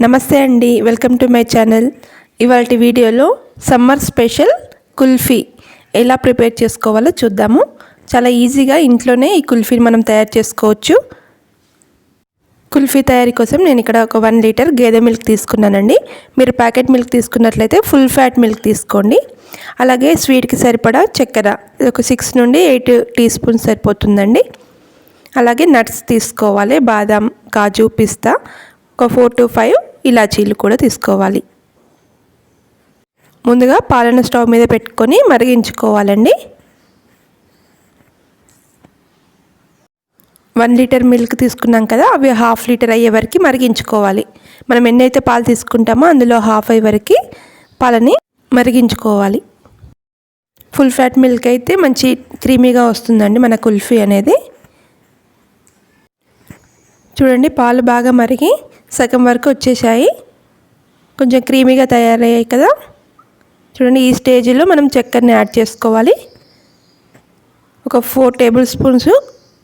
నమస్తే అండి, welcome to my channel. ఇవాల్టి వీడియోలో సమ్మర్ స్పెషల్ కుల్ఫీ ఎలా ప్రిపేర్ చేసుకోవాలో చూద్దాము. చాలా ఈజీగా ఇంట్లోనే ఈ కుల్ఫీని మనం తయారు చేసుకోవచ్చు. కుల్ఫీ తయారీ కోసం నేను ఇక్కడ ఒక 1 లీటర్ గేదె మిల్క్ తీసుకున్నానండి. మీరు ప్యాకెట్ మిల్క్ తీసుకున్నట్లయితే ఫుల్ ఫ్యాట్ మిల్క్ తీసుకోండి. అలాగే స్వీట్కి సరిపడా చక్కెర ఒక 6 నుండి 8 టీ స్పూన్స్ సరిపోతుందండి. అలాగే నట్స్ తీసుకోవాలి, బాదాం, కాజు, పిస్తా, ఒక 4 to 5 ఇలాచీలు కూడా తీసుకోవాలి. ముందుగా పాలను స్టవ్ మీద పెట్టుకొని మరిగించుకోవాలండి. 1 లీటర్ మిల్క్ తీసుకున్నాం కదా, అవి 1/2 లీటర్ అయ్యే వరకు మరిగించుకోవాలి. మనం ఎన్నైతే పాలు తీసుకుంటామో అందులో 1/2 అయ్యే వరకు పాలని మరిగించుకోవాలి. ఫుల్ ఫ్యాట్ మిల్క్ అయితే మంచి క్రీమీగా వస్తుందండి మన కుల్ఫీ అనేది. చూడండి, పాలు బాగా మరిగి సగం వరకు వచ్చేసాయి, కొంచెం క్రీమీగా తయారయ్యాయి కదా. చూడండి, ఈ స్టేజ్లో మనం చక్కెరని యాడ్ చేసుకోవాలి. ఒక 4 టేబుల్ స్పూన్స్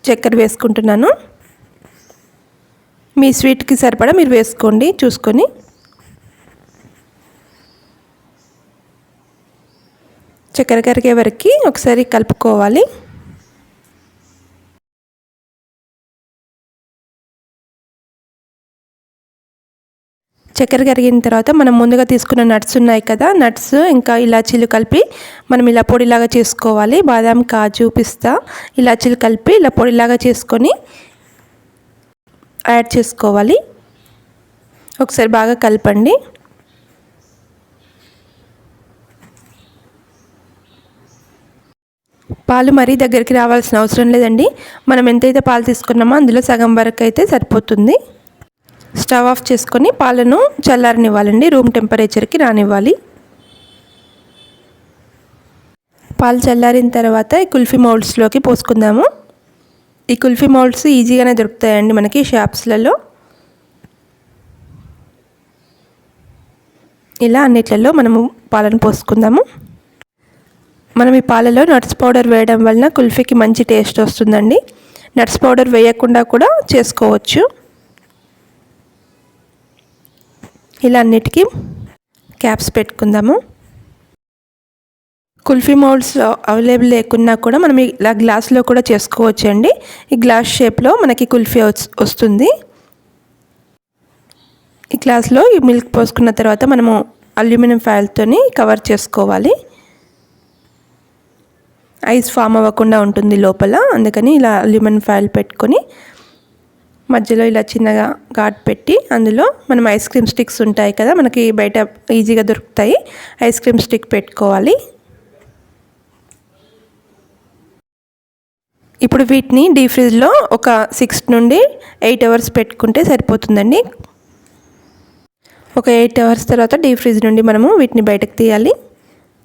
చక్కెర వేసుకుంటున్నాను. మీ స్వీట్కి సరిపడా మీరు వేసుకోండి చూసుకొని. చక్కెర కరిగే వరకు ఒకసారి కలుపుకోవాలి. చక్కెర కరిగిన తర్వాత మనం ముందుగా తీసుకున్న నట్స్ ఉన్నాయి కదా, నట్స్ ఇంకా ఇలాచీలు కలిపి మనం ఇలా పొడిలాగా చేసుకోవాలి. బాదాం, కాజు, పిస్తా, ఇలాచీలు కలిపి ఇలా పొడిలాగా చేసుకొని యాడ్ చేసుకోవాలి. ఒకసారి బాగా కలపండి. పాలు మరీ దగ్గరికి రావాల్సిన అవసరం లేదండి. మనం ఎంతైతే పాలు తీసుకున్నామో అందులో సగం వరకు అయితే సరిపోతుంది. స్టవ్ ఆఫ్ చేసుకొని పాలను చల్లారనివ్వాలండి, రూమ్ టెంపరేచర్కి రానివ్వాలి. పాలు చల్లారిన తర్వాత ఈ కుల్ఫీ మౌల్డ్స్లోకి పోసుకుందాము. ఈ కుల్ఫీ మౌల్డ్స్ ఈజీగానే దొరుకుతాయండి మనకి షాప్స్లలో. ఇలా అన్నిట్లలో మనము పాలను పోసుకుందాము. మనం ఈ పాలలో నట్స్ పౌడర్ వేయడం వలన కుల్ఫీకి మంచి టేస్ట్ వస్తుందండి. నట్స్ పౌడర్ వేయకుండా కూడా చేసుకోవచ్చు. ఇలా అన్నిటికీ క్యాప్స్ పెట్టుకుందాము. కుల్ఫీ మౌల్డ్స్ అవైలబుల్ లేకున్నా కూడా మనం ఇలా గ్లాస్లో కూడా చేసుకోవచ్చు అండి. ఈ గ్లాస్ షేప్లో మనకి కుల్ఫీ వస్తుంది. ఈ గ్లాస్లో ఈ మిల్క్ పోసుకున్న తర్వాత మనము అల్యూమినియం ఫాయిల్తోని కవర్ చేసుకోవాలి. ఐస్ ఫామ్ అవ్వకుండా ఉంటుంది లోపల, అందుకని ఇలా అల్యూమినియం ఫాయిల్ పెట్టుకొని మధ్యలో ఇలా చిన్నగా ఘాట్ పెట్టి అందులో మనం ఐస్ క్రీమ్ స్టిక్స్ ఉంటాయి కదా, మనకి బయట ఈజీగా దొరుకుతాయి, ఐస్ క్రీమ్ స్టిక్ పెట్టుకోవాలి. ఇప్పుడు వీటిని డీప్ ఫ్రిడ్జ్లో ఒక 6 నుండి 8 అవర్స్ పెట్టుకుంటే సరిపోతుందండి. ఒక 8 అవర్స్ తర్వాత డీప్ ఫ్రిడ్జ్ నుండి మనము వీటిని బయటకు తీయాలి.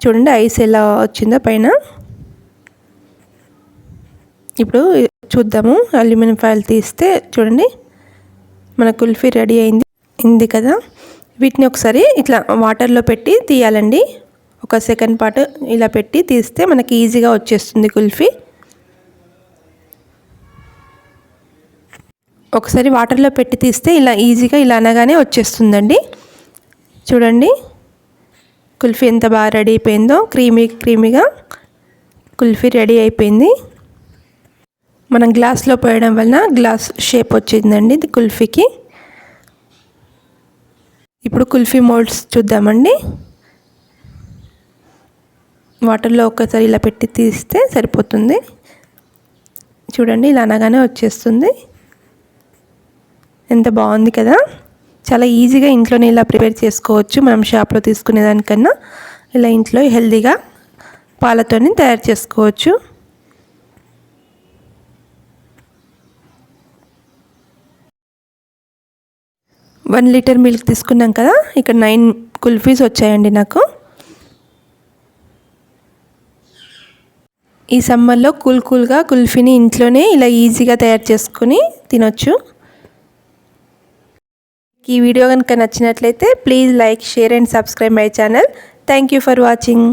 చూడండి ఐస్ ఎలా వచ్చిందో పైన. ఇప్పుడు చూద్దాము, అల్యూమినియం ఫాయిల్ తీస్తే చూడండి మన కుల్ఫీ రెడీ అయింది కదా. వీటిని ఒకసారి ఇట్లా వాటర్లో పెట్టి తీయాలండి. ఒక సెకండ్ పాటు ఇలా పెట్టి తీస్తే మనకి ఈజీగా వచ్చేస్తుంది కుల్ఫీ. ఒకసారి వాటర్లో పెట్టి తీస్తే ఇలా ఈజీగా ఇలా అనగానే వచ్చేస్తుందండి. చూడండి కుల్ఫీ ఎంత బాగా రెడీ అయిపోయిందో, క్రీమీగా కుల్ఫీ రెడీ అయిపోయింది. మనం గ్లాస్లో పోయడం వలన గ్లాస్ షేప్ వచ్చిందండి ఇది కుల్ఫీకి. ఇప్పుడు కుల్ఫీ మోల్డ్స్ చూద్దామండి. వాటర్లో ఒక్కసారి ఇలా పెట్టి తీస్తే సరిపోతుంది. చూడండి ఇలా అనగానే వచ్చేస్తుంది. ఎంత బాగుంది కదా. చాలా ఈజీగా ఇంట్లోనే ఇలా ప్రిపేర్ చేసుకోవచ్చు. మనం షాప్లో తీసుకునే దానికన్నా ఇలా ఇంట్లో హెల్తీగా పాలతోని తయారు చేసుకోవచ్చు. వన్ లీటర్ మిల్క్ తీసుకున్నాం కదా, ఇక్కడ 9 కుల్ఫీస్ వచ్చాయండి నాకు. ఈ సమ్మర్లో కూల్గా కుల్ఫీని ఇంట్లోనే ఇలా ఈజీగా తయారు చేసుకొని తినొచ్చు. ఈ వీడియో కనుక నచ్చినట్లయితే please like, share and subscribe my channel. Thank you for watching.